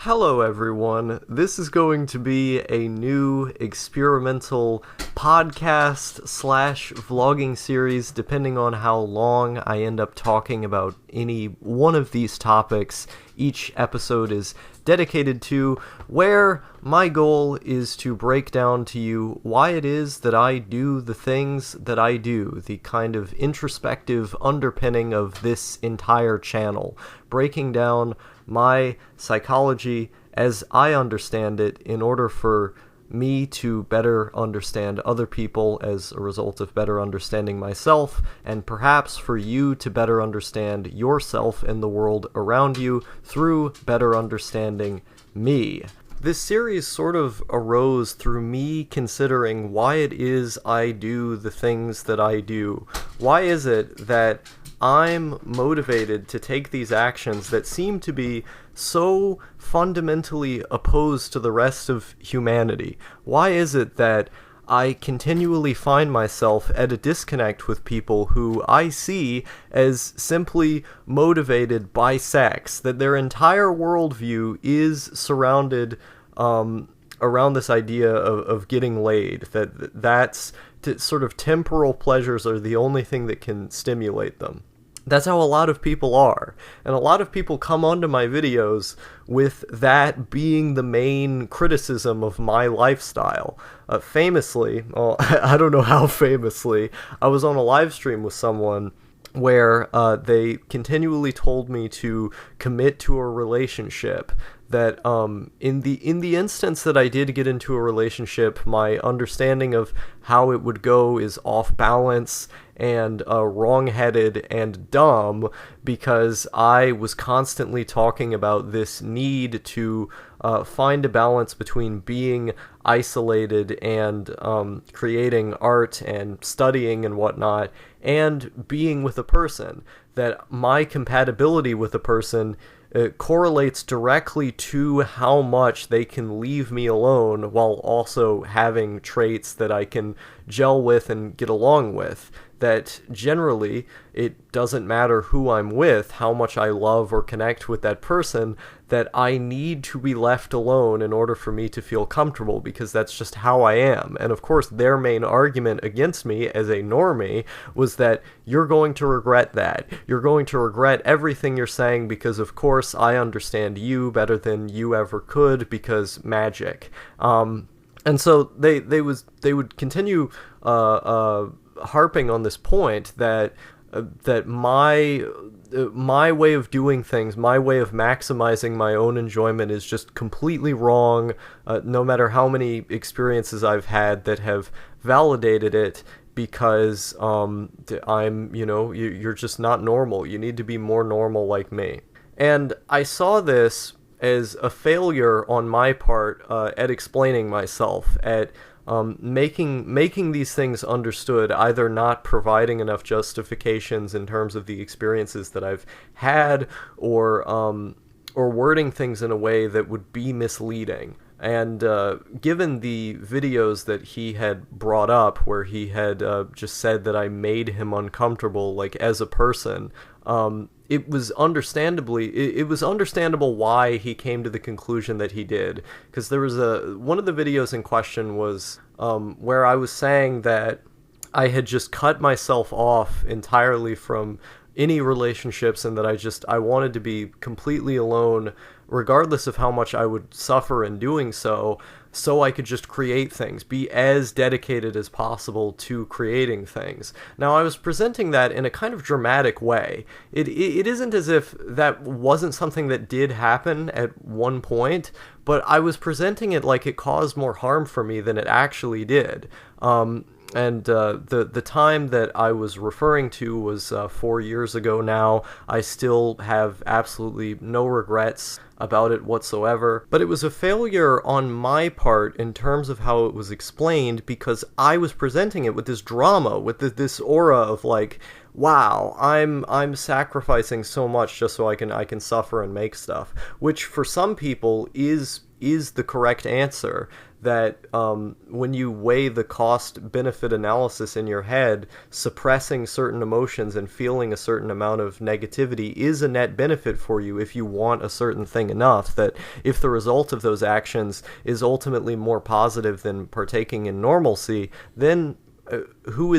Hello everyone, this is going to be a new experimental podcast slash vlogging series depending on how long I end up talking about any one of these topics each episode is dedicated to, where my goal is to break down to you why it is that I do the things that I do, the kind of introspective underpinning of this entire channel, breaking down my psychology as I understand it in order for me to better understand other people as a result of better understanding myself, and perhaps for you to better understand yourself and the world around you through better understanding me. This series sort of arose through me considering why it is I do the things that I do. Why is it that I'm motivated to take these actions that seem to be so fundamentally opposed to the rest of humanity? Why is it that I continually find myself at a disconnect with people who I see as simply motivated by sex, that their entire worldview is surrounded around this idea of getting laid, that's sort of temporal pleasures are the only thing that can stimulate them. That's how a lot of people are, and a lot of people come onto my videos with that being the main criticism of my lifestyle. Famously, well, I don't know how famously, I was on a live stream with someone where they continually told me to commit to a relationship, that in the instance that I did get into a relationship, my understanding of how it would go is off balance and wrong-headed and dumb, because I was constantly talking about this need to find a balance between being isolated and creating art and studying and whatnot, and being with a person, that my compatibility with a person correlates directly to how much they can leave me alone while also having traits that I can gel with and get along with. That generally, it doesn't matter who I'm with, how much I love or connect with that person, that I need to be left alone in order for me to feel comfortable, because that's just how I am. And of course, their main argument against me as a normie was that you're going to regret that. You're going to regret everything you're saying because, of course, I understand you better than you ever could because magic. And so they would continue harping on this point that my way of doing things, my way of maximizing my own enjoyment is just completely wrong, no matter how many experiences I've had that have validated it, because you're just not normal. You need to be more normal like me. And I saw this as a failure on my part at explaining myself, at making these things understood, either not providing enough justifications in terms of the experiences that I've had, or wording things in a way that would be misleading. And given the videos that he had brought up, where he had just said that I made him uncomfortable, like, as a person, it was understandable why he came to the conclusion that he did, because there was one of the videos in question was where I was saying that I had just cut myself off entirely from any relationships, and that I wanted to be completely alone, regardless of how much I would suffer in doing so I could just create things, be as dedicated as possible to creating things. Now, I was presenting that in a kind of dramatic way. It isn't as if that wasn't something that did happen at one point, but I was presenting it like it caused more harm for me than it actually did. And the time that I was referring to was 4 years ago now. I still have absolutely no regrets about it whatsoever, but it was a failure on my part in terms of how it was explained, because I was presenting it with this drama, with this aura of like, wow, I'm sacrificing so much just so I can suffer and make stuff, which for some people is the correct answer, that when you weigh the cost-benefit analysis in your head, suppressing certain emotions and feeling a certain amount of negativity is a net benefit for you if you want a certain thing enough, that if the result of those actions is ultimately more positive than partaking in normalcy, then who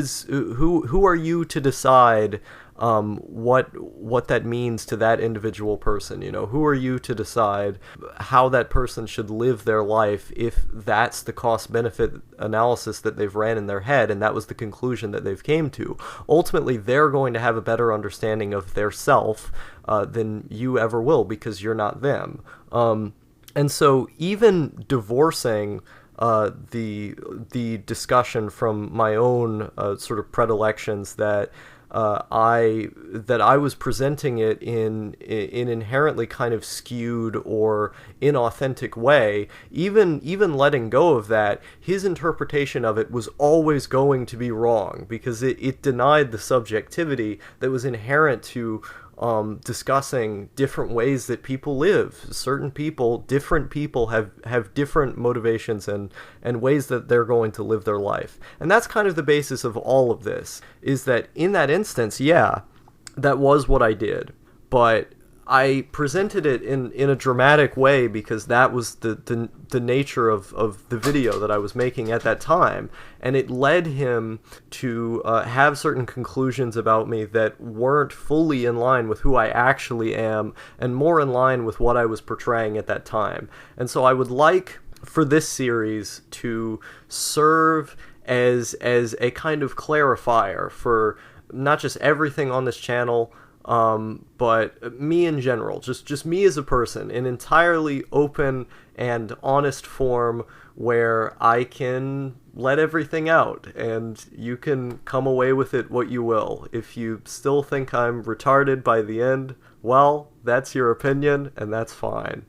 are you to decide what that means to that individual person? Who are you to decide how that person should live their life if that's the cost-benefit analysis that they've ran in their head and that was the conclusion that they've came to? Ultimately, they're going to have a better understanding of their self than you ever will, because you're not them. And so even divorcing the discussion from my own sort of predilections, that I was presenting it in inherently kind of skewed or inauthentic way, even letting go of that, his interpretation of it was always going to be wrong, because it denied the subjectivity that was inherent to discussing different ways that people live. Different people have different motivations and ways that they're going to live their life. And that's kind of the basis of all of this, is that in that instance, yeah, that was what I did. But I presented it in a dramatic way because that was the nature of the video that I was making at that time, and it led him to have certain conclusions about me that weren't fully in line with who I actually am, and more in line with what I was portraying at that time. And so I would like for this series to serve as a kind of clarifier for not just everything on this channel, but me in general, just me as a person, an entirely open and honest form where I can let everything out, and you can come away with it what you will. If you still think I'm retarded by the end, well, that's your opinion, and that's fine.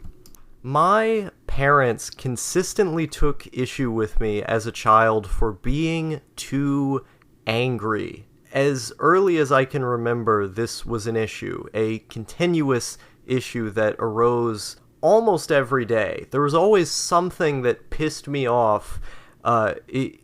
My parents consistently took issue with me as a child for being too angry. As early as I can remember, this was an issue, a continuous issue that arose almost every day. There was always something that pissed me off,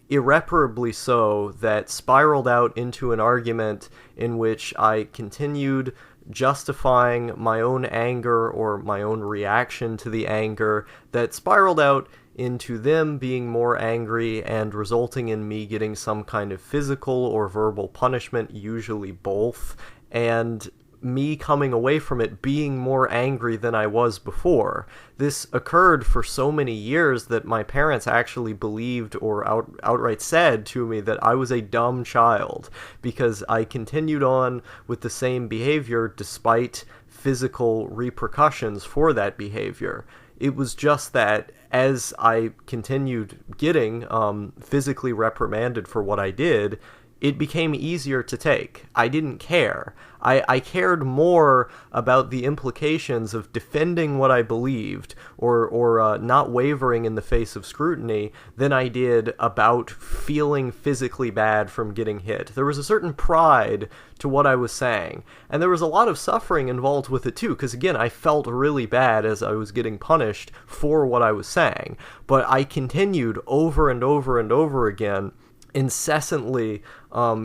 irreparably so, that spiraled out into an argument in which I continued justifying my own anger or my own reaction to the anger, that spiraled out into them being more angry and resulting in me getting some kind of physical or verbal punishment, usually both, and me coming away from it being more angry than I was before. This occurred for so many years that my parents actually believed or outright said to me that I was a dumb child because I continued on with the same behavior despite physical repercussions for that behavior. It was just that as I continued getting physically reprimanded for what I did, it became easier to take. I didn't care. I cared more about the implications of defending what I believed or not wavering in the face of scrutiny than I did about feeling physically bad from getting hit. There was a certain pride to what I was saying, and there was a lot of suffering involved with it too, because again, I felt really bad as I was getting punished for what I was saying, but I continued over and over and over again, incessantly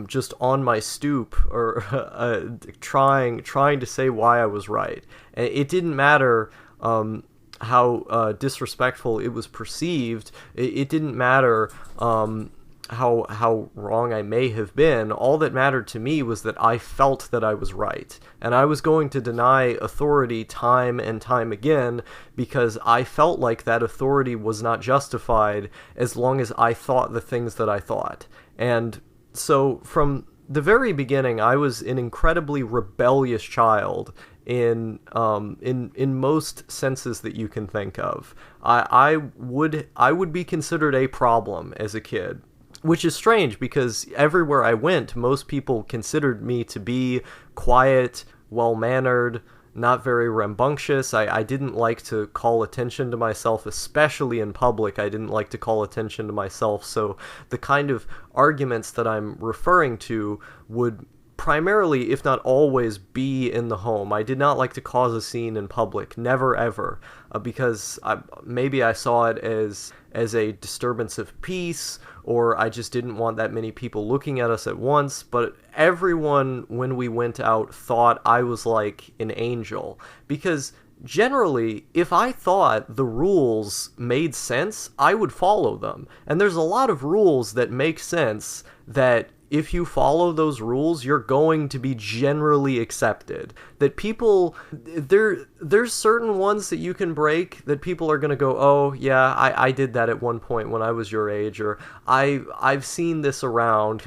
just on my stoop or trying to say why I was right. And it didn't matter how disrespectful it was perceived. It didn't matter how wrong I may have been. All that mattered to me was that I felt that I was right. And I was going to deny authority time and time again because I felt like that authority was not justified as long as I thought the things that I thought. And so from the very beginning, I was an incredibly rebellious child in most senses that you can think of. I would be considered a problem as a kid, which is strange because everywhere I went, most people considered me to be quiet, well-mannered, not very rambunctious. I didn't like to call attention to myself, especially in public. I didn't like to call attention to myself, so the kind of arguments that I'm referring to would primarily, if not always, be in the home. I did not like to cause a scene in public, never ever, because maybe I saw it as a disturbance of peace, or I just didn't want that many people looking at us at once. But everyone, when we went out, thought I was like an angel, because generally, if I thought the rules made sense, I would follow them. And there's a lot of rules that make sense that if you follow those rules, you're going to be generally accepted. That people, there's certain ones that you can break that people are going to go, oh, yeah, I did that at one point when I was your age, or I've seen this around,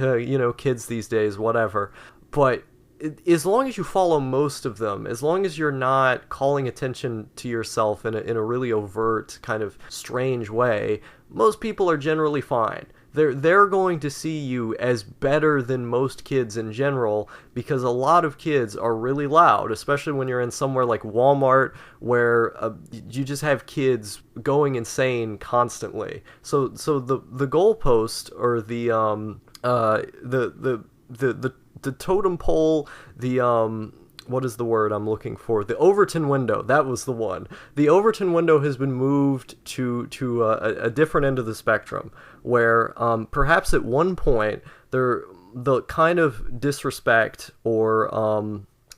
kids these days, whatever. But as long as you follow most of them, as long as you're not calling attention to yourself in a really overt, kind of strange way, most people are generally fine. They're going to see you as better than most kids in general, because a lot of kids are really loud, especially when you're in somewhere like Walmart, where you just have kids going insane constantly. So the goalpost, or the totem pole, what is the word I'm looking for? The Overton window. That was the one. The Overton window has been moved to a different end of the spectrum, where perhaps at one point the kind of disrespect or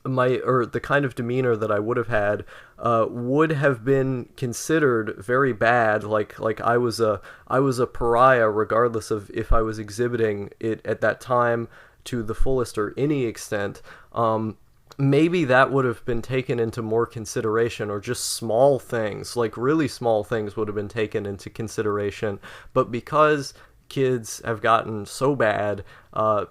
the kind of demeanor that I would have had would have been considered very bad, like I was a pariah, regardless of if I was exhibiting it at that time to the fullest or any extent. Maybe that would have been taken into more consideration, or just small things, like really small things, would have been taken into consideration. But because kids have gotten so bad,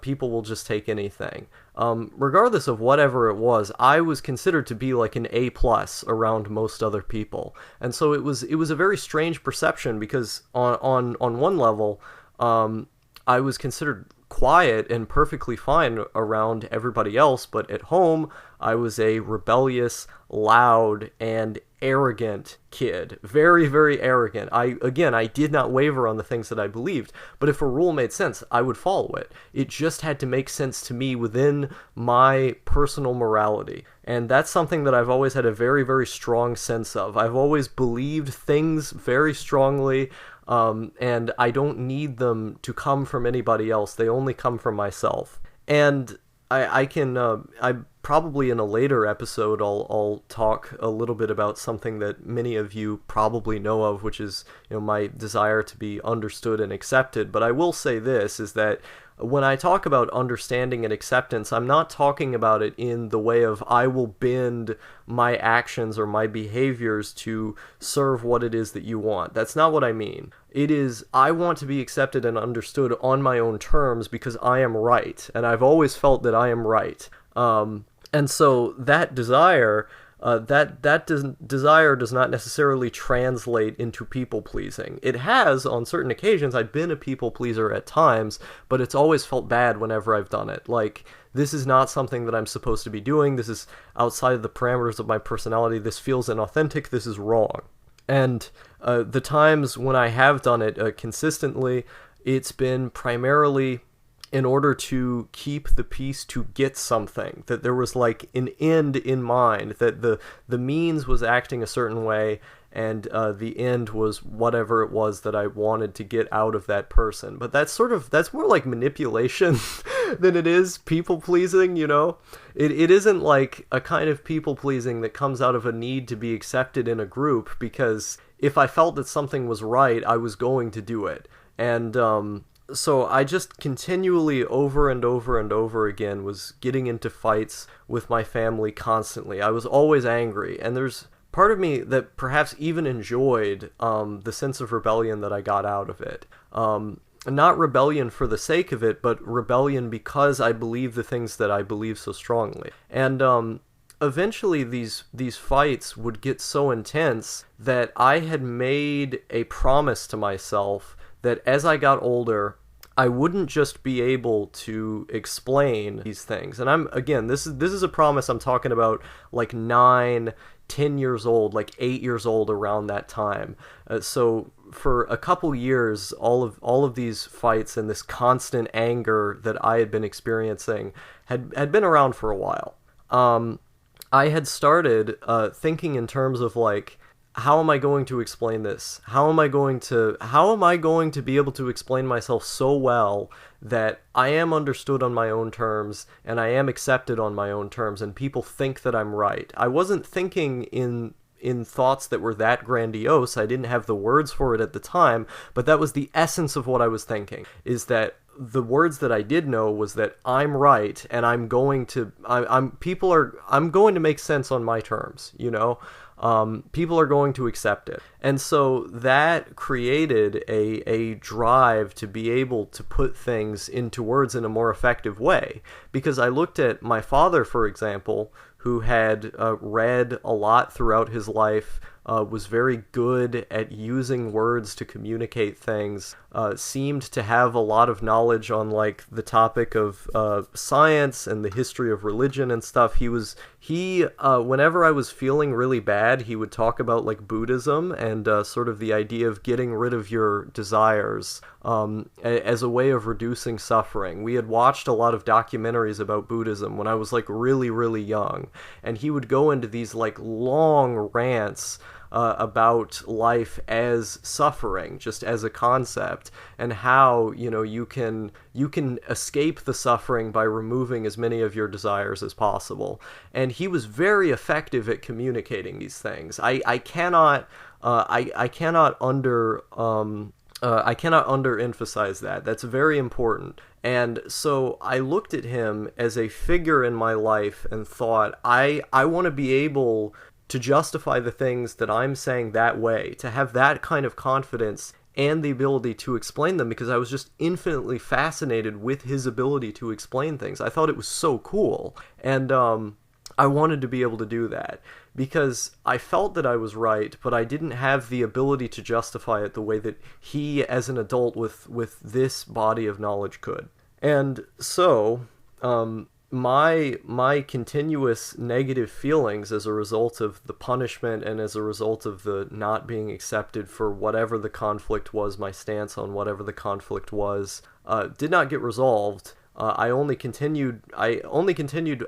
people will just take anything. Regardless of whatever it was, I was considered to be like an A+ around most other people. And so it was a very strange perception, because on one level, I was considered quiet and perfectly fine around everybody else, but at home I was a rebellious, loud, and arrogant kid. Very, very arrogant. I did not waver on the things that I believed, but if a rule made sense, I would follow it. It just had to make sense to me within my personal morality. And that's something that I've always had a very, very strong sense of. I've always believed things very strongly, and I don't need them to come from anybody else. They only come from myself. And I probably in a later episode, I'll talk a little bit about something that many of you probably know of, which is, my desire to be understood and accepted. But I will say this, is that when I talk about understanding and acceptance, I'm not talking about it in the way of I will bend my actions or my behaviors to serve what it is that you want. That's not what I mean. It is, I want to be accepted and understood on my own terms because I am right, and I've always felt that I am right. And so that desire, desire does not necessarily translate into people-pleasing. It has, on certain occasions. I've been a people-pleaser at times, but it's always felt bad whenever I've done it. Like, this is not something that I'm supposed to be doing. This is outside of the parameters of my personality. This feels inauthentic. This is wrong. And the times when I have done it consistently, it's been primarily in order to keep the peace, to get something, that there was like an end in mind, that the means was acting a certain way, and the end was whatever it was that I wanted to get out of that person. But that's more like manipulation than it is people-pleasing, It isn't like a kind of people-pleasing that comes out of a need to be accepted in a group, because if I felt that something was right, I was going to do it. And so I just continually, over and over and over again, was getting into fights with my family constantly. I was always angry, and there's part of me that perhaps even enjoyed the sense of rebellion that I got out of it. Not rebellion for the sake of it, but rebellion because I believe the things that I believe so strongly. And eventually these fights would get so intense that I had made a promise to myself that as I got older, I wouldn't just be able to explain these things. And this is a promise I'm talking about like 9, 10 years old, like 8 years old around that time. So for a couple years, all of these fights and this constant anger that I had been experiencing had been around for a while. I had started thinking in terms of like, how am I going to explain this? How am I going to be able to explain myself so well that I am understood on my own terms and I am accepted on my own terms and people think that I'm right? I wasn't thinking in thoughts that were that grandiose. I didn't have the words for it at the time, but that was the essence of what I was thinking, is that the words that I did know was that I'm right and I'm going to make sense on my terms, you know? People are going to accept it. And so that created a drive to be able to put things into words in a more effective way. Because I looked at my father, for example, who had read a lot throughout his life, was very good at using words to communicate things, seemed to have a lot of knowledge on like the topic of science and the history of religion and stuff. Whenever I was feeling really bad, he would talk about like Buddhism and sort of the idea of getting rid of your desires as a way of reducing suffering. We had watched a lot of documentaries about Buddhism when I was like really, really young, and he would go into these like long rants about life as suffering, just as a concept, and how, you know, you can escape the suffering by removing as many of your desires as possible. And he was very effective at communicating these things. I cannot underemphasize that. That's very important. And so I looked at him as a figure in my life and thought, I want to be able to justify the things that I'm saying that way, to have that kind of confidence and the ability to explain them, because I was just infinitely fascinated with his ability to explain things. I thought it was so cool. And I wanted to be able to do that because I felt that I was right, but I didn't have the ability to justify it the way that he, as an adult with this body of knowledge, could. And so, my continuous negative feelings as a result of the punishment and as a result of the not being accepted for whatever the conflict was, my stance on whatever the conflict was, did not get resolved. I only continued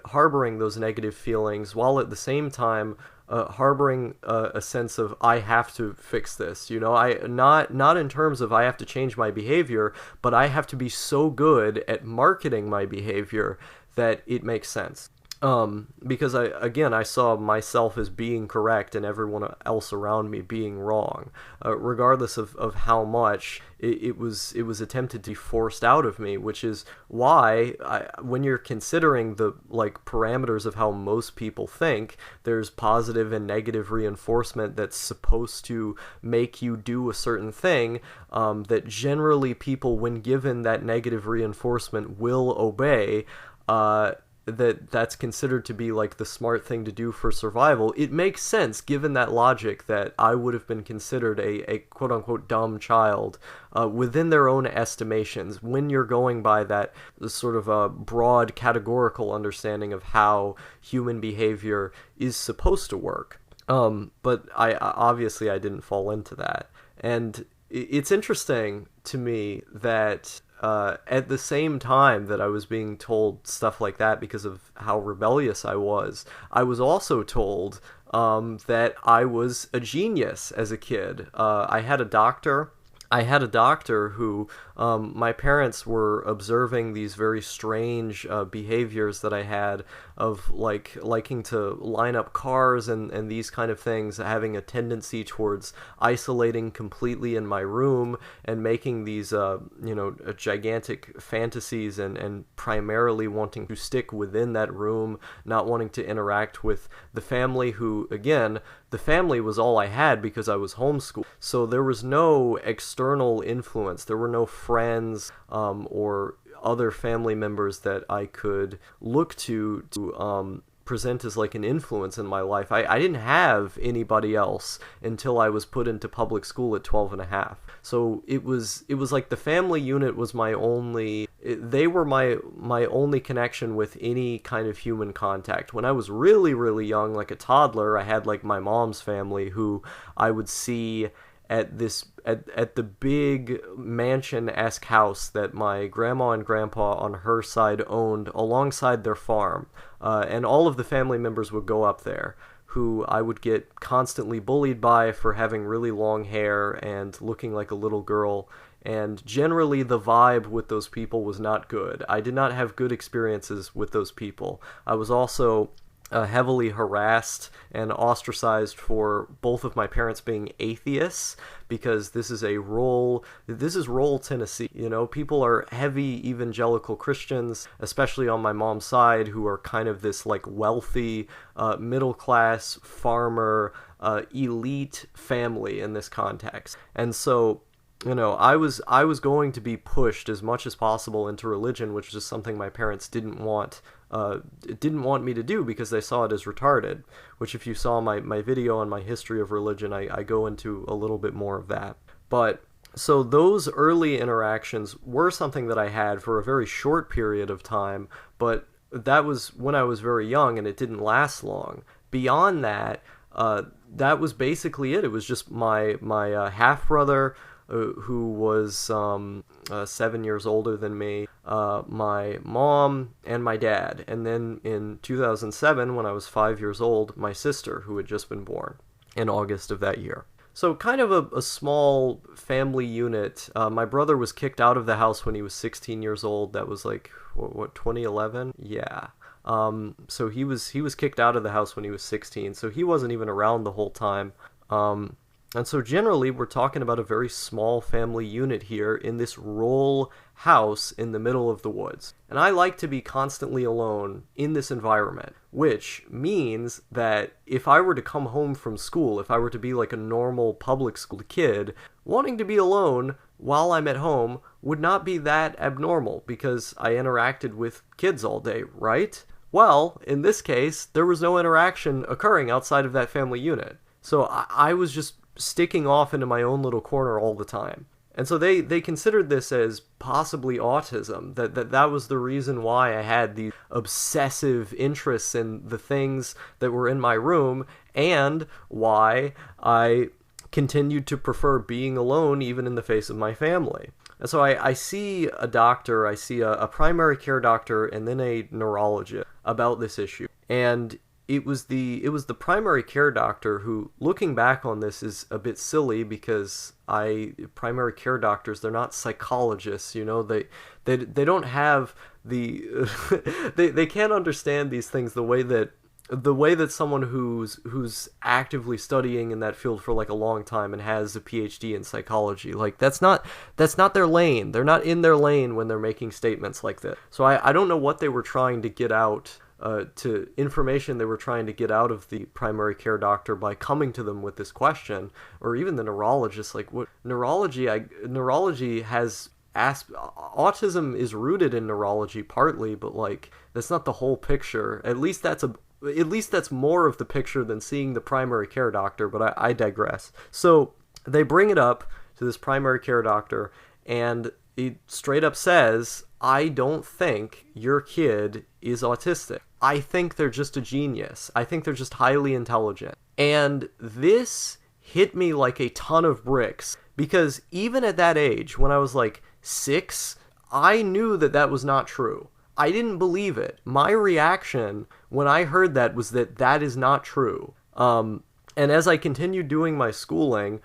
harboring those negative feelings, while at the same time harboring a sense of I have to fix this. You know, not in terms of I have to change my behavior, but I have to be so good at marketing my behavior that it makes sense. Because I saw myself as being correct and everyone else around me being wrong, regardless of how much it was attempted to be forced out of me, which is why when you're considering the like parameters of how most people think, there's positive and negative reinforcement that's supposed to make you do a certain thing, that generally people, when given that negative reinforcement, will obey. That's considered to be like the smart thing to do for survival. It makes sense given that logic that I would have been considered a quote-unquote dumb child within their own estimations, when you're going by that sort of a broad categorical understanding of how human behavior is supposed to work. But obviously I didn't fall into that. And it's interesting to me that at the same time that I was being told stuff like that because of how rebellious I was also told that I was a genius as a kid. I had a doctor who, my parents were observing these very strange behaviors that I had of like liking to line up cars and these kind of things, having a tendency towards isolating completely in my room and making these, gigantic fantasies and primarily wanting to stick within that room, not wanting to interact with the family who, again, the family was all I had because I was homeschooled. So there was no external influence. There were no friends or other family members that I could look to present as like an influence in my life. I didn't have anybody else until I was put into public school at 12 and a half. So it was like the family unit was my only, they were my only connection with any kind of human contact. When I was really, really young, like a toddler, I had like my mom's family who I would see at the big mansion-esque house that my grandma and grandpa on her side owned alongside their farm. And all of the family members would go up there, who I would get constantly bullied by for having really long hair and looking like a little girl. And generally the vibe with those people was not good. I did not have good experiences with those people. I was also heavily harassed and ostracized for both of my parents being atheists, because this is rural Tennessee. You know, people are heavy evangelical Christians, especially on my mom's side, who are kind of this like wealthy, middle class farmer, elite family in this context. And so, you know, I was going to be pushed as much as possible into religion, which is just something my parents didn't want me to do because they saw it as retarded, which if you saw my video on my history of religion, I go into a little bit more of that. But so those early interactions were something that I had for a very short period of time, but that was when I was very young and it didn't last long. Beyond that, that was basically it. It was just my half-brother, who was 7 years older than me, my mom, and my dad. And then in 2007, when I was 5 years old, my sister, who had just been born in August of that year. So kind of a small family unit. My brother was kicked out of the house when he was 16 years old. That was like, what 2011? Yeah. So he was kicked out of the house when he was 16, so he wasn't even around the whole time. And so generally, we're talking about a very small family unit here in this rural house in the middle of the woods. And I like to be constantly alone in this environment, which means that if I were to come home from school, if I were to be like a normal public school kid, wanting to be alone while I'm at home would not be that abnormal because I interacted with kids all day, right? Well, in this case, there was no interaction occurring outside of that family unit. So I was just sticking off into my own little corner all the time. And so they considered this as possibly autism, that was the reason why I had these obsessive interests in the things that were in my room, and why I continued to prefer being alone even in the face of my family. And so I see a doctor, I see a primary care doctor, and then a neurologist about this issue. And it was the primary care doctor who, looking back on this, is a bit silly because primary care doctors, they're not psychologists, you know, they don't have the they can't understand these things the way that someone who's actively studying in that field for like a long time and has a PhD in psychology, like that's not their lane. They're not in their lane when they're making statements like this. So I don't know what they were trying to get out, to information they were trying to get out of the primary care doctor by coming to them with this question, or even the neurologist. Like, what neurology has autism is rooted in neurology partly, but like that's not the whole picture. At least that's more of the picture than seeing the primary care doctor, but I digress. So they bring it up to this primary care doctor, and he straight up says, I don't think your kid is autistic. I think they're just a genius. I think they're just highly intelligent. And this hit me like a ton of bricks, because even at that age, when I was like 6, I knew that was not true. I didn't believe it. My reaction when I heard that was that is not true. And as I continued doing my schooling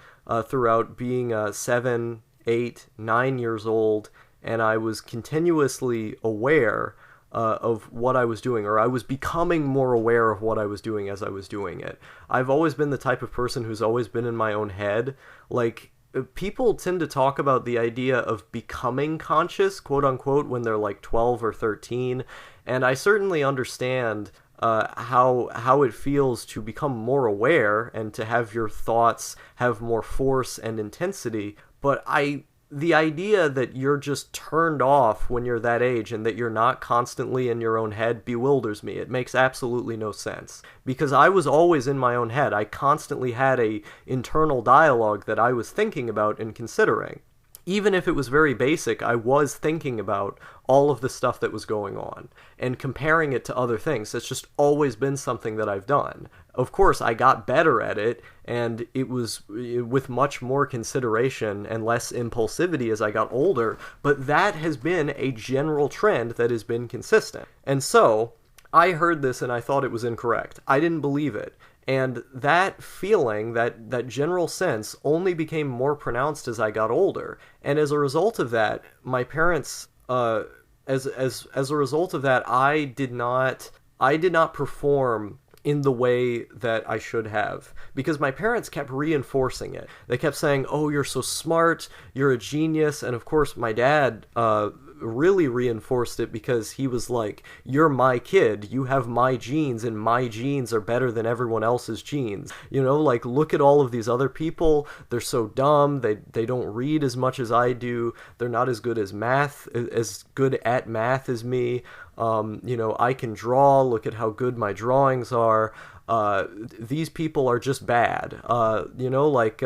throughout being 7, 8, 9 years old, and I was continuously aware of what I was doing, or I was becoming more aware of what I was doing as I was doing it. I've always been the type of person who's always been in my own head. Like, people tend to talk about the idea of becoming conscious, quote unquote, when they're like 12 or 13, and I certainly understand how it feels to become more aware and to have your thoughts have more force and intensity, but the idea that you're just turned off when you're that age and that you're not constantly in your own head bewilders me. It makes absolutely no sense. Because I was always in my own head. I constantly had a internal dialogue that I was thinking about and considering. Even if it was very basic, I was thinking about all of the stuff that was going on and comparing it to other things. It's just always been something that I've done. Of course, I got better at it, and it was with much more consideration and less impulsivity as I got older, but that has been a general trend that has been consistent. And so, I heard this and I thought it was incorrect. I didn't believe it. And that feeling, that general sense, only became more pronounced as I got older. And as a result of that, my parents, as a result of that, I did not perform in the way that I should have, because my parents kept reinforcing it. They kept saying, "Oh, you're so smart, you're a genius," and of course, my dad really reinforced it because he was like, "You're my kid, you have my genes, and my genes are better than everyone else's genes. You know, like, look at all of these other people, they're so dumb, they don't read as much as I do, they're not as good as at math as me. You know, I can draw, look at how good my drawings are. These people are just bad." You know, like,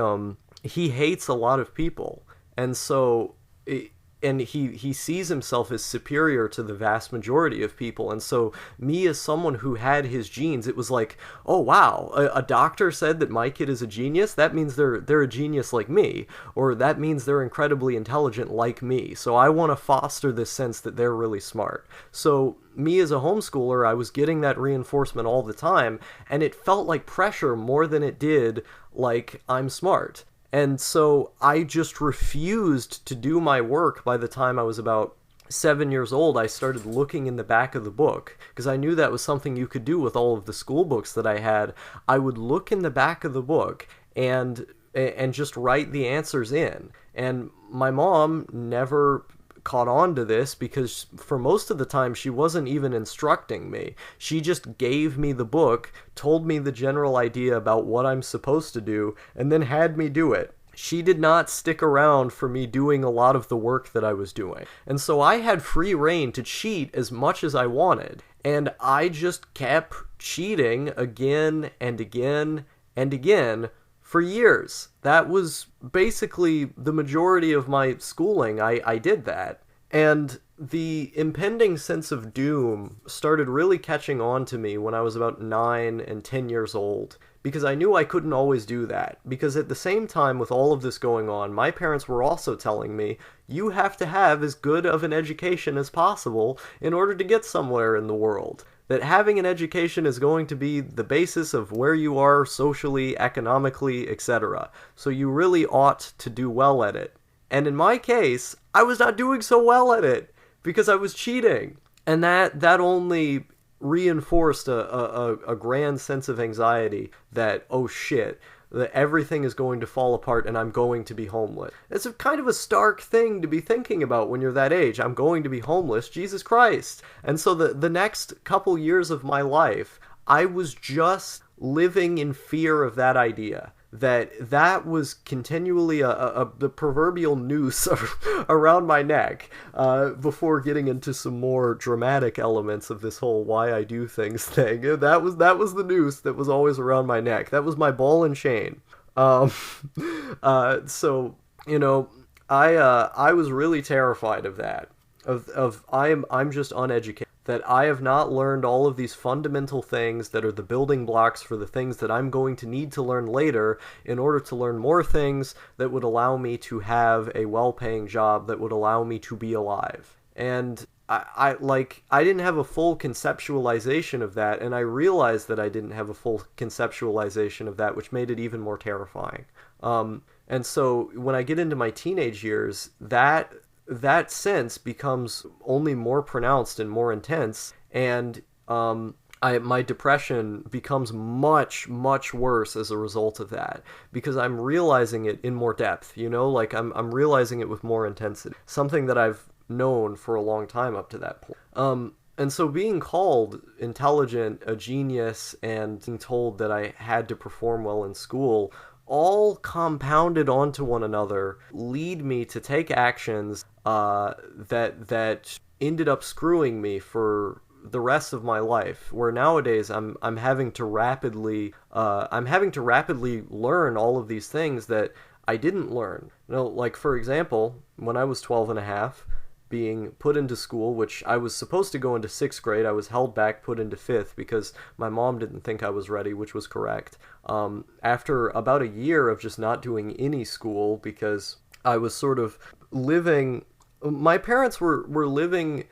he hates a lot of people. And so, and he sees himself as superior to the vast majority of people. And so, me as someone who had his genes, it was like, oh wow, a doctor said that my kid is a genius? That means they're a genius like me. Or that means they're incredibly intelligent like me. So I want to foster this sense that they're really smart. So, me as a homeschooler, I was getting that reinforcement all the time, and it felt like pressure more than it did like I'm smart. And so I just refused to do my work. By the time I was about 7 years old, I started looking in the back of the book, because I knew that was something you could do with all of the school books that I had. I would look in the back of the book and just write the answers in. And my mom never caught on to this, because for most of the time she wasn't even instructing me. She just gave me the book, told me the general idea about what I'm supposed to do, and then had me do it. She did not stick around for me doing a lot of the work that I was doing. And so I had free reign to cheat as much as I wanted. And I just kept cheating again and again and again for years. That was basically the majority of my schooling. I did that. And the impending sense of doom started really catching on to me when I was about 9 and 10 years old, because I knew I couldn't always do that. Because at the same time with all of this going on, my parents were also telling me, you have to have as good of an education as possible in order to get somewhere in the world. That having an education is going to be the basis of where you are socially, economically, etc. So you really ought to do well at it. And in my case, I was not doing so well at it because I was cheating. And that only reinforced a grand sense of anxiety that, oh shit, that everything is going to fall apart and I'm going to be homeless. It's a kind of a stark thing to be thinking about when you're that age. I'm going to be homeless, Jesus Christ. And so the next couple years of my life, I was just living in fear of that idea. That was continually the proverbial noose around my neck, before getting into some more dramatic elements of this whole why I do things thing. That was the noose that was always around my neck. That was my ball and chain. So, you know, I was really terrified of that. I'm just uneducated. That I have not learned all of these fundamental things that are the building blocks for the things that I'm going to need to learn later in order to learn more things that would allow me to have a well-paying job, that would allow me to be alive. And I didn't have a full conceptualization of that, and I realized that I didn't have a full conceptualization of that, which made it even more terrifying. And so when I get into my teenage years, that sense becomes only more pronounced and more intense, and my depression becomes much, much worse as a result of that, because I'm realizing it in more depth, you know, like I'm realizing it with more intensity, something that I've known for a long time up to that point. And so being called intelligent, a genius, and being told that I had to perform well in school all compounded onto one another lead me to take actions that ended up screwing me for the rest of my life, where nowadays I'm having to rapidly learn all of these things that I didn't learn. Like for example, when I was 12 and a half, being put into school, which I was supposed to go into 6th grade. I was held back, put into 5th because my mom didn't think I was ready, which was correct. After about a year of just not doing any school because I was sort of living... My parents were living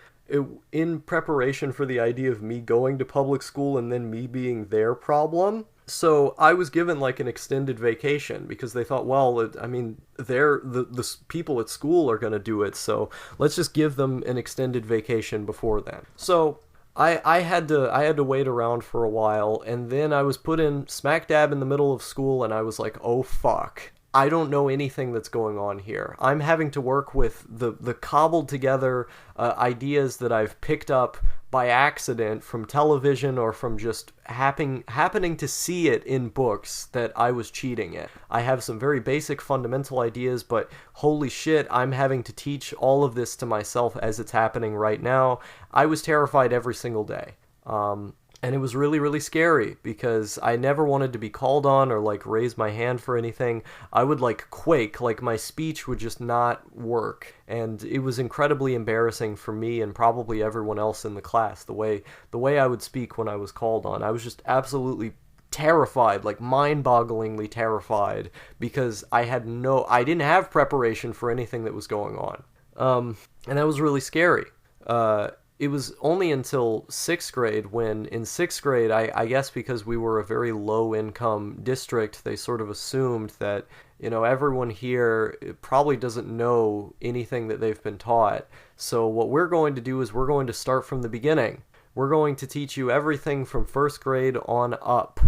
in preparation for the idea of me going to public school and then me being their problem. So I was given like an extended vacation because they thought, well, the people at school are going to do it, so let's just give them an extended vacation before then. So I had to wait around for a while, and then I was put in smack dab in the middle of school, and I was like, oh fuck. I don't know anything that's going on here. I'm having to work with the cobbled together ideas that I've picked up by accident from television or from just happening to see it in books that I was cheating at. I have some very basic fundamental ideas, but holy shit, I'm having to teach all of this to myself as it's happening right now. I was terrified every single day. And it was really, really scary because I never wanted to be called on or like raise my hand for anything. I would like quake, like my speech would just not work. And it was incredibly embarrassing for me and probably everyone else in the class, the way I would speak when I was called on. I was just absolutely terrified, like mind-bogglingly terrified, because I didn't have preparation for anything that was going on. And that was really scary. It was only until 6th grade when, in 6th grade, I guess because we were a very low-income district, they sort of assumed that, everyone here probably doesn't know anything that they've been taught. So what we're going to do is we're going to start from the beginning. We're going to teach you everything from 1st grade on up,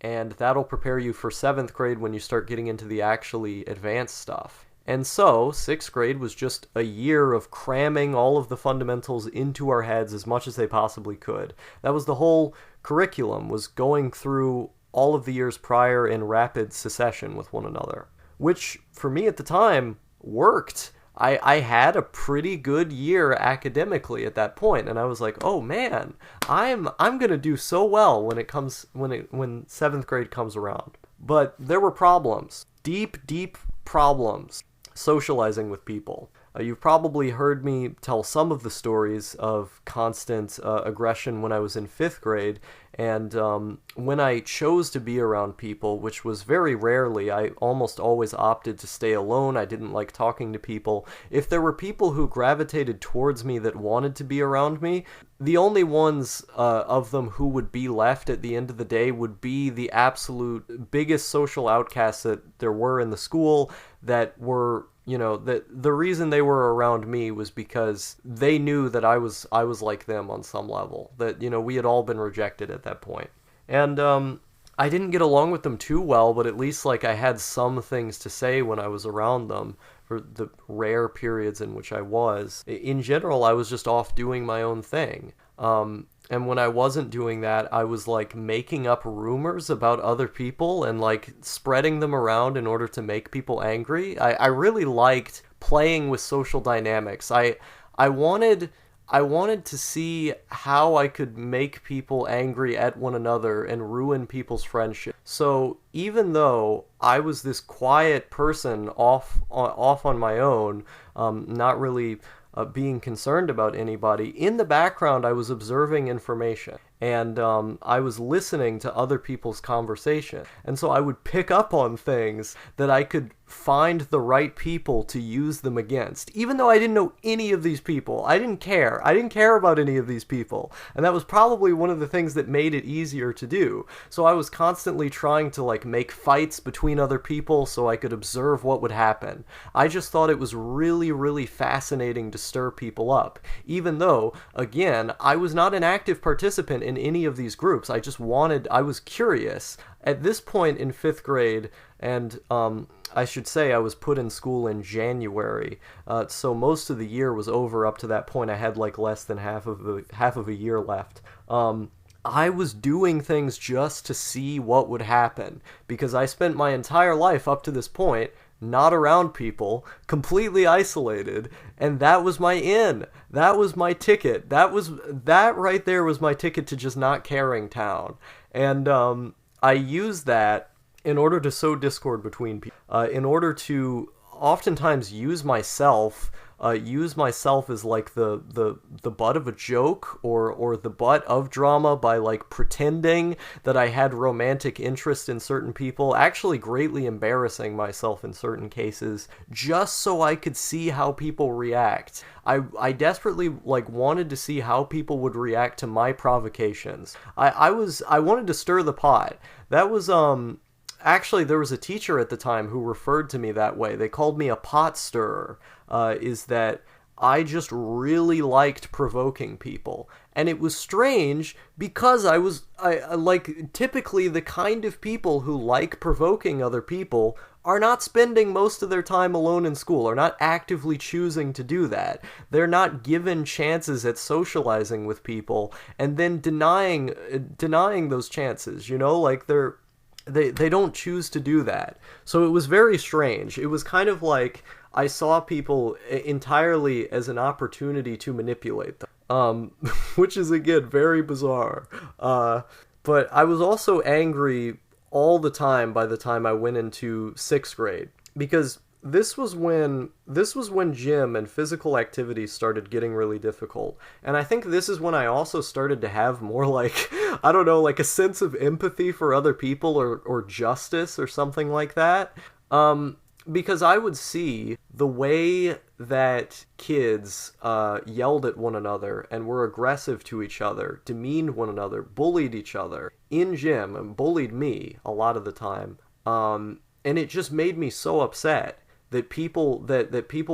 and that'll prepare you for 7th grade when you start getting into the actually advanced stuff. And so, 6th grade was just a year of cramming all of the fundamentals into our heads as much as they possibly could. That was the whole curriculum, was going through all of the years prior in rapid succession with one another. Which, for me at the time, worked. I had a pretty good year academically at that point, and I was like, oh man, I'm gonna do so well when 7th grade comes around. But there were problems. Deep problems. Socializing with people. You've probably heard me tell some of the stories of constant aggression when I was in 5th grade, and when I chose to be around people, which was very rarely, I almost always opted to stay alone. I didn't like talking to people. If there were people who gravitated towards me that wanted to be around me, the only ones of them who would be left at the end of the day would be the absolute biggest social outcasts that there were in the school that were... that the reason they were around me was because they knew that I was like them on some level. That, we had all been rejected at that point. And I didn't get along with them too well, but at least like I had some things to say when I was around them for the rare periods in which I was. In general, I was just off doing my own thing. And when I wasn't doing that, I was like making up rumors about other people and like spreading them around in order to make people angry. I really liked playing with social dynamics. I wanted to see how I could make people angry at one another and ruin people's friendship. So even though I was this quiet person off on my own, not really being concerned about anybody, in the background I was observing information, and I was listening to other people's conversation, and so I would pick up on things that I could find the right people to use them against, even though I didn't know any of these people. I didn't care about any of these people, and that was probably one of the things that made it easier to do. So I was constantly trying to like make fights between other people so I could observe what would happen. I just thought it was really, really fascinating to stir people up, even though, again, I was not an active participant in any of these groups. I was curious. At this point in 5th grade, and I should say I was put in school in January, so most of the year was over up to that point. I had like less than half of a year left. I was doing things just to see what would happen, because I spent my entire life up to this point not around people, completely isolated, and that was my in. That was my ticket. That right there was my ticket to just not caring town. And I used that in order to sow discord between people, in order to oftentimes use myself as like the butt of a joke, or the butt of drama, by like pretending that I had romantic interest in certain people, actually greatly embarrassing myself in certain cases, just so I could see how people react. I desperately like wanted to see how people would react to my provocations. I wanted to stir the pot. That was actually, there was a teacher at the time who referred to me that way. They called me a pot stirrer. Is that I just really liked provoking people. And it was strange, because I like, typically the kind of people who like provoking other people are not spending most of their time alone in school, are not actively choosing to do that. They're not given chances at socializing with people, and then denying those chances, like they don't choose to do that. So it was very strange. It was kind of like I saw people entirely as an opportunity to manipulate them, which is, again, very bizarre. But I was also angry all the time by the time I went into 6th grade, because this was when gym and physical activity started getting really difficult. And I think this is when I also started to have more like, I don't know, like a sense of empathy for other people, or justice or something like that. Because I would see the way that kids yelled at one another and were aggressive to each other, demeaned one another, bullied each other in gym, and bullied me a lot of the time. And it just made me so upset that people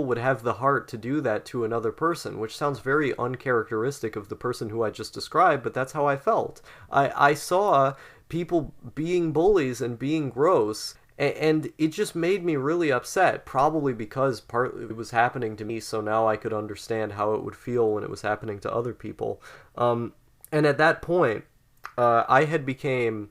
would have the heart to do that to another person, which sounds very uncharacteristic of the person who I just described, but that's how I felt. I saw people being bullies and being gross, and it just made me really upset, probably because partly it was happening to me, so now I could understand how it would feel when it was happening to other people. And at that point, I had became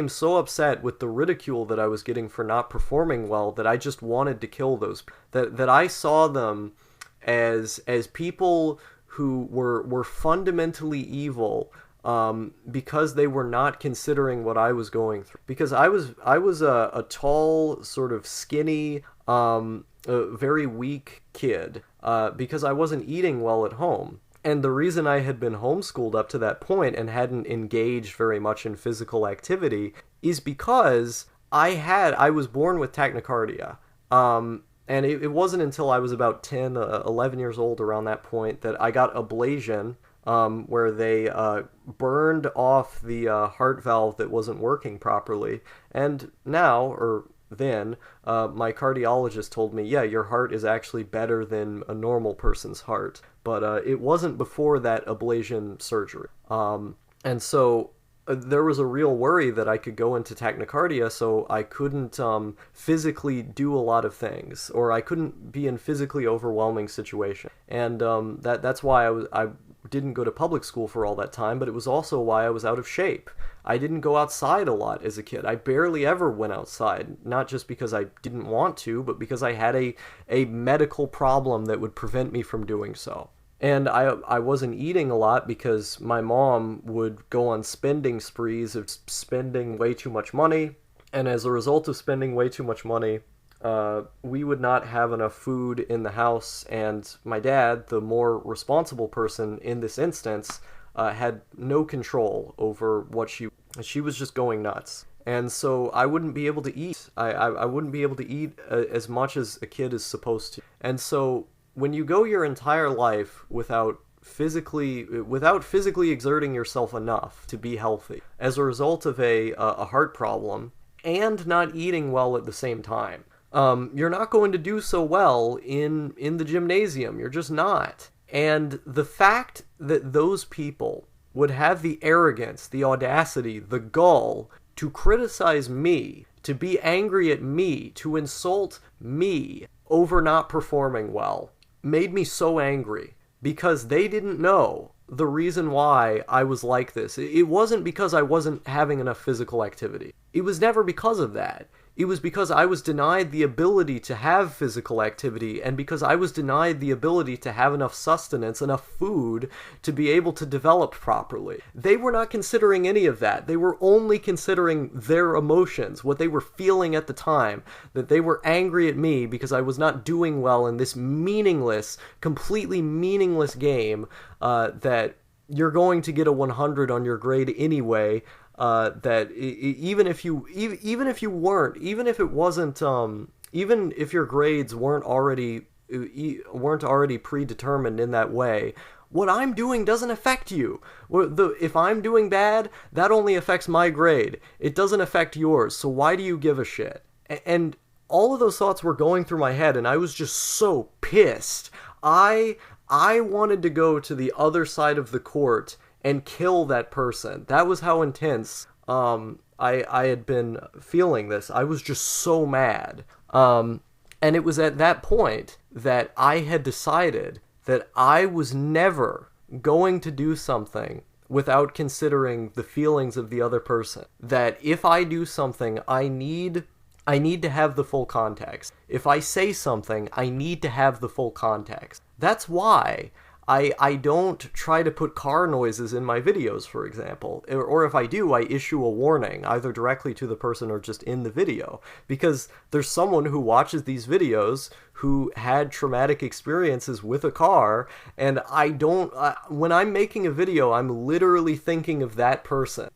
so upset with the ridicule that I was getting for not performing well, that I just wanted to kill those. That I saw them as people who were fundamentally evil, because they were not considering what I was going through. Because I was a tall, sort of skinny, very weak kid, because I wasn't eating well at home. And the reason I had been homeschooled up to that point and hadn't engaged very much in physical activity is because I was born with tachycardia. And it wasn't until I was about 10, 11 years old, around that point, that I got ablation, where they burned off the heart valve that wasn't working properly. And now, or then, my cardiologist told me, yeah, your heart is actually better than a normal person's heart. But it wasn't before that ablation surgery. And so there was a real worry that I could go into tachycardia, so I couldn't physically do a lot of things, or I couldn't be in physically overwhelming situations. And that's why I didn't go to public school for all that time, but it was also why I was out of shape. I didn't go outside a lot as a kid. I barely ever went outside, not just because I didn't want to, but because I had a medical problem that would prevent me from doing so. And I wasn't eating a lot because my mom would go on spending sprees of spending way too much money. And as a result of spending way too much money, we would not have enough food in the house. And my dad, the more responsible person in this instance, had no control over what she was just going nuts. And so I wouldn't be able to eat. I wouldn't be able to eat as much as a kid is supposed to. And so when you go your entire life without physically exerting yourself enough to be healthy, as a result of a heart problem, and not eating well at the same time, you're not going to do so well in the gymnasium. You're just not. And the fact that those people would have the arrogance, the audacity, the gall to criticize me, to be angry at me, to insult me over not performing well, made me so angry, because they didn't know the reason why I was like this. It wasn't because I wasn't having enough physical activity. It was never because of that. It was because I was denied the ability to have physical activity, and because I was denied the ability to have enough sustenance, enough food, to be able to develop properly. They were not considering any of that. They were only considering their emotions, what they were feeling at the time, that they were angry at me because I was not doing well in this meaningless, completely meaningless game, that you're going to get a 100 on your grade anyway. That even if you weren't, even if it wasn't, even if your grades weren't already predetermined in that way, what I'm doing doesn't affect you. If I'm doing bad, that only affects my grade. It doesn't affect yours. So why do you give a shit? And all of those thoughts were going through my head, and I was just so pissed. I wanted to go to the other side of the court and kill that person. That was how intense I had been feeling this. I was just so mad. And it was at that point that I had decided that I was never going to do something without considering the feelings of the other person. That if I do something, I need to have the full context. If I say something, I need to have the full context. That's why I don't try to put car noises in my videos, for example. Or if I do, I issue a warning, either directly to the person or just in the video. Because there's someone who watches these videos who had traumatic experiences with a car, and when I'm making a video, I'm literally thinking of that person.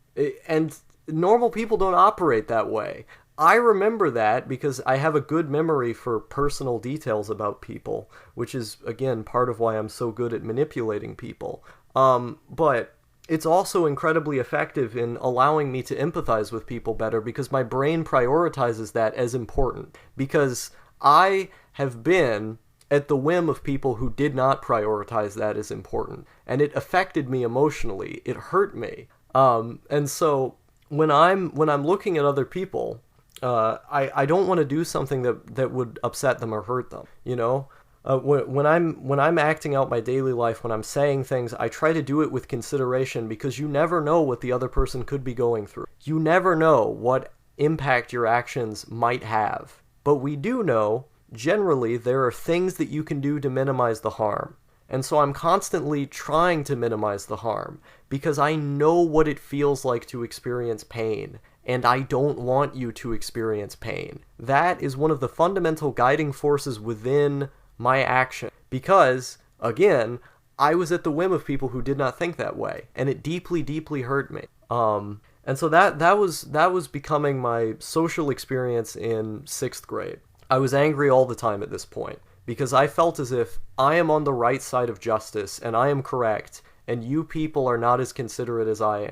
And normal people don't operate that way. I remember that because I have a good memory for personal details about people, which is, again, part of why I'm so good at manipulating people. But it's also incredibly effective in allowing me to empathize with people better because my brain prioritizes that as important. Because I have been at the whim of people who did not prioritize that as important. And it affected me emotionally. It hurt me. And so when I'm looking at other people, I don't want to do something that would upset them or hurt them, you know? When I'm acting out my daily life, when I'm saying things, I try to do it with consideration because you never know what the other person could be going through. You never know what impact your actions might have. But we do know, generally, there are things that you can do to minimize the harm. And so I'm constantly trying to minimize the harm because I know what it feels like to experience pain. And I don't want you to experience pain. That is one of the fundamental guiding forces within my action. Because, again, I was at the whim of people who did not think that way. And it deeply, deeply hurt me. And so that was becoming my social experience in 6th grade. I was angry all the time at this point. Because I felt as if I am on the right side of justice, and I am correct, and you people are not as considerate as I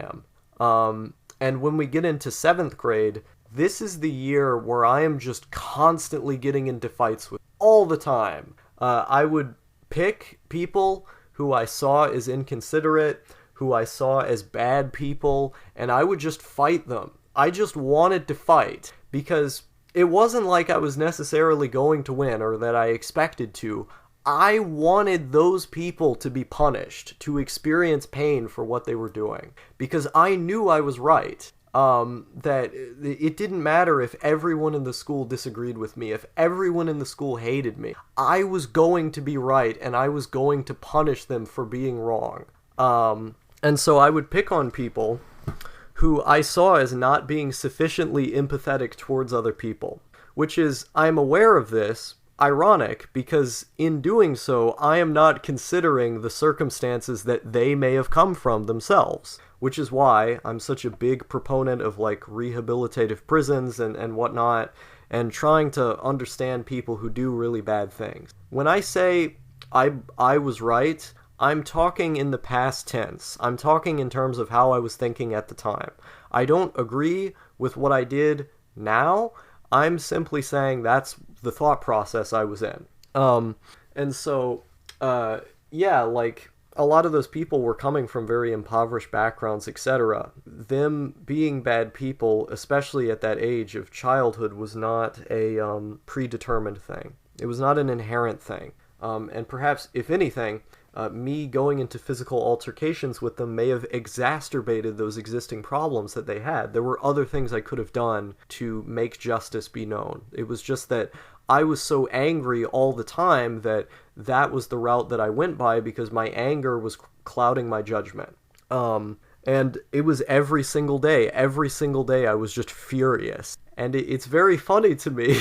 am. And when we get into 7th grade, this is the year where I am just constantly getting into fights with all the time. I would pick people who I saw as inconsiderate, who I saw as bad people, and I would just fight them. I just wanted to fight because it wasn't like I was necessarily going to win or that I expected to. I wanted those people to be punished, to experience pain for what they were doing, because I knew I was right. That it didn't matter if everyone in the school disagreed with me, if everyone in the school hated me. I was going to be right, and I was going to punish them for being wrong. And so I would pick on people who I saw as not being sufficiently empathetic towards other people, which is, I'm aware of this, ironic, because in doing so, I am not considering the circumstances that they may have come from themselves, which is why I'm such a big proponent of, like, rehabilitative prisons and whatnot, and trying to understand people who do really bad things. When I say I was right, I'm talking in the past tense. I'm talking in terms of how I was thinking at the time. I don't agree with what I did now. I'm simply saying that's the thought process I was in. And so, yeah, like, a lot of those people were coming from very impoverished backgrounds, etc. Them being bad people, especially at that age of childhood, was not a predetermined thing. It was not an inherent thing. And perhaps, if anything, me going into physical altercations with them may have exacerbated those existing problems that they had. There were other things I could have done to make justice be known. It was just that I was so angry all the time that that was the route that I went by, because my anger was clouding my judgment. And it was every single day. Every single day I was just furious. And it's very funny to me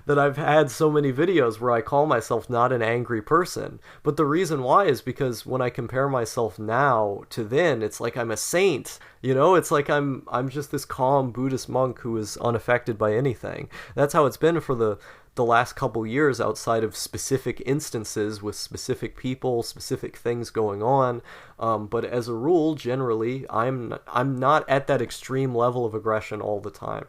that I've had so many videos where I call myself not an angry person. But the reason why is because when I compare myself now to then, it's like I'm a saint. You know, it's like I'm just this calm Buddhist monk who is unaffected by anything. That's how it's been for the last couple years, outside of specific instances with specific people, specific things going on. But as a rule, generally, I'm not at that extreme level of aggression all the time.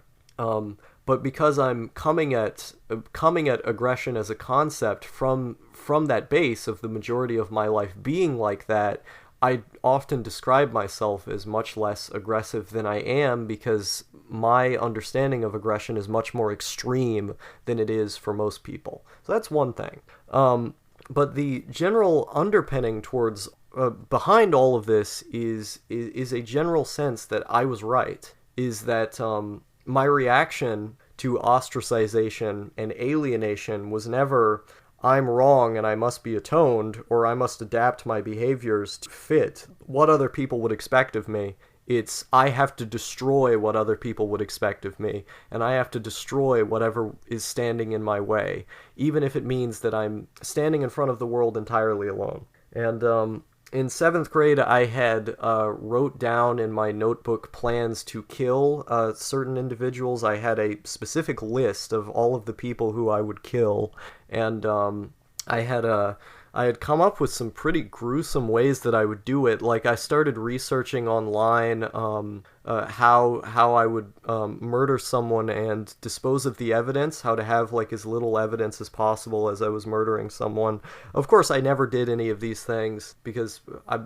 But because I'm coming at aggression as a concept from that base of the majority of my life being like that, I often describe myself as much less aggressive than I am, because my understanding of aggression is much more extreme than it is for most people. So that's one thing. But the general underpinning towards behind all of this is a general sense that I was right. Is that my reaction to ostracization and alienation was never, I'm wrong and I must be atoned, or I must adapt my behaviors to fit what other people would expect of me. It's, I have to destroy what other people would expect of me, and I have to destroy whatever is standing in my way, even if it means that I'm standing in front of the world entirely alone. And in 7th grade, I had wrote down in my notebook plans to kill certain individuals. I had a specific list of all of the people who I would kill, and I had come up with some pretty gruesome ways that I would do it. Like, I started researching online how I would murder someone and dispose of the evidence, how to have like as little evidence as possible as I was murdering someone. Of course, I never did any of these things because I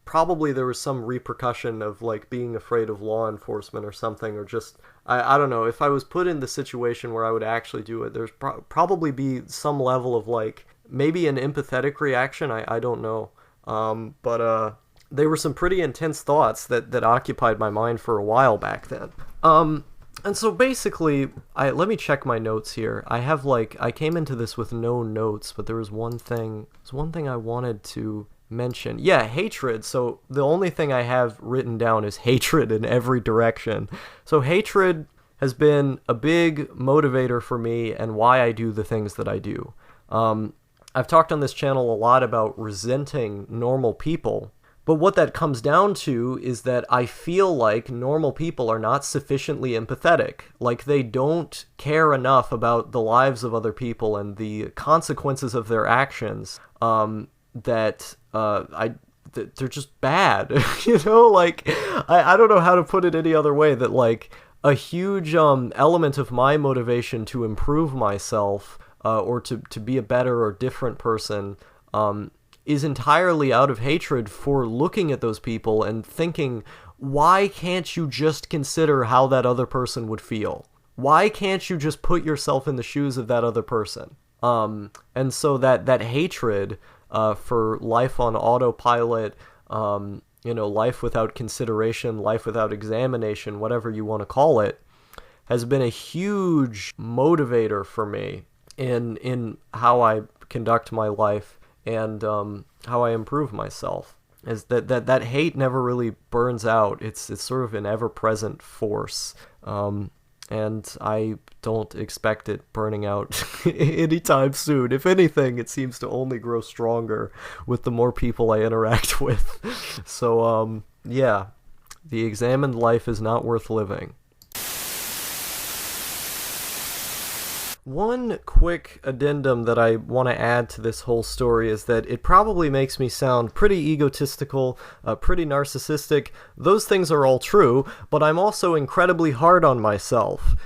probably there was some repercussion of like being afraid of law enforcement or something, or just I don't know. If I was put in the situation where I would actually do it, there's probably be some level of like maybe an empathetic reaction. I don't know. But they were some pretty intense thoughts that occupied my mind for a while back then. And so basically, let me check my notes here. I came into this with no notes, but there was one thing I wanted to mention. Yeah, hatred. So the only thing I have written down is hatred in every direction. So hatred has been a big motivator for me and why I do the things that I do. I've talked on this channel a lot about resenting normal people, but what that comes down to is that I feel like normal people are not sufficiently empathetic. Like, they don't care enough about the lives of other people and the consequences of their actions, that they're just bad. You know, like, I don't know how to put it any other way, that like a huge element of my motivation to improve myself or to be a better or different person is entirely out of hatred for looking at those people and thinking, why can't you just consider how that other person would feel? Why can't you just put yourself in the shoes of that other person? And so that hatred for life on autopilot, life without consideration, life without examination, whatever you want to call it, has been a huge motivator for me in how I conduct my life and how I improve myself. Is that hate never really burns out. It's sort of an ever-present force, and I don't expect it burning out anytime soon. If anything, it seems to only grow stronger with the more people I interact with. So yeah, the examined life is not worth living. One quick addendum that I want to add to this whole story is that it probably makes me sound pretty egotistical, pretty narcissistic. Those things are all true, but I'm also incredibly hard on myself.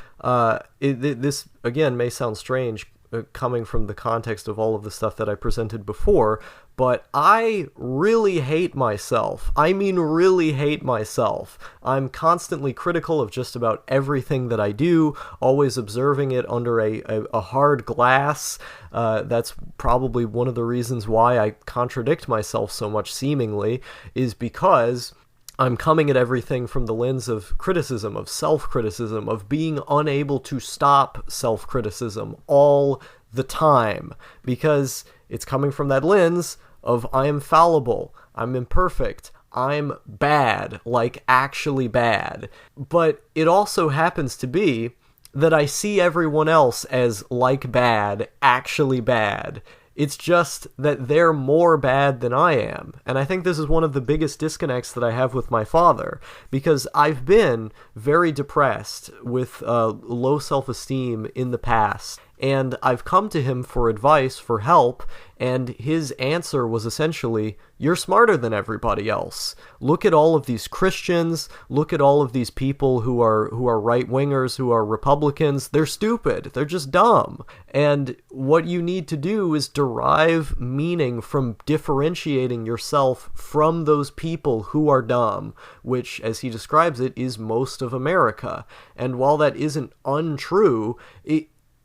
This, again, may sound strange coming from the context of all of the stuff that I presented before, but I really hate myself. I mean, really hate myself. I'm constantly critical of just about everything that I do, always observing it under a hard glass. That's probably one of the reasons why I contradict myself so much, seemingly, is because I'm coming at everything from the lens of criticism, of self-criticism, of being unable to stop self-criticism all the time, because it's coming from that lens of I am fallible, I'm imperfect, I'm bad, like actually bad. But it also happens to be that I see everyone else as like bad, actually bad. It's just that they're more bad than I am. And I think this is one of the biggest disconnects that I have with my father, because I've been very depressed with low self-esteem in the past. And I've come to him for advice, for help, and his answer was essentially, you're smarter than everybody else. Look at all of these Christians, look at all of these people who are right-wingers, who are Republicans. They're stupid. They're just dumb. And what you need to do is derive meaning from differentiating yourself from those people who are dumb, which, as he describes it, is most of America. And while that isn't untrue,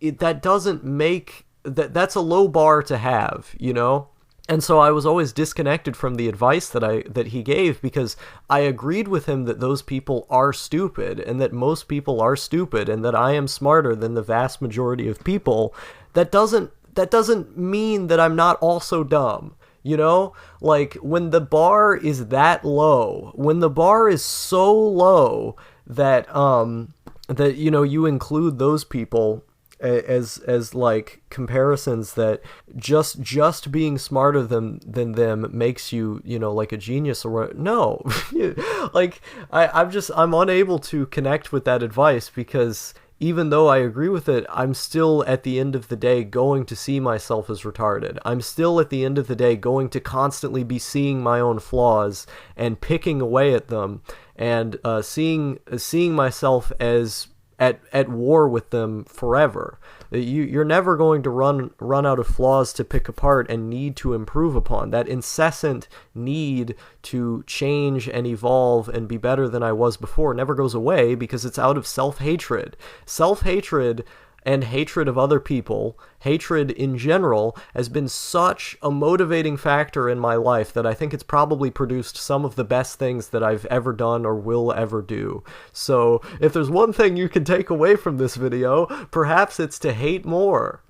that doesn't make that's a low bar to have, you know? And so I was always disconnected from the advice that he gave, because I agreed with him that those people are stupid, and that most people are stupid, and that I am smarter than the vast majority of people. That doesn't mean that I'm not also dumb. You know, like, when the bar is that low, when the bar is so low that you know, you include those people as like comparisons, that just being smarter than them makes you, you know, like a genius, or no. Like, I'm unable to connect with that advice, because even though I agree with it, I'm still at the end of the day going to see myself as retarded. I'm still at the end of the day going to constantly be seeing my own flaws and picking away at them, and seeing myself as at war with them forever. You're never going to run out of flaws to pick apart and need to improve upon. That incessant need to change and evolve and be better than I was before never goes away, because it's out of self-hatred. Self-hatred and hatred of other people, hatred in general, has been such a motivating factor in my life that I think it's probably produced some of the best things that I've ever done or will ever do. So if there's one thing you can take away from this video, perhaps it's to hate more.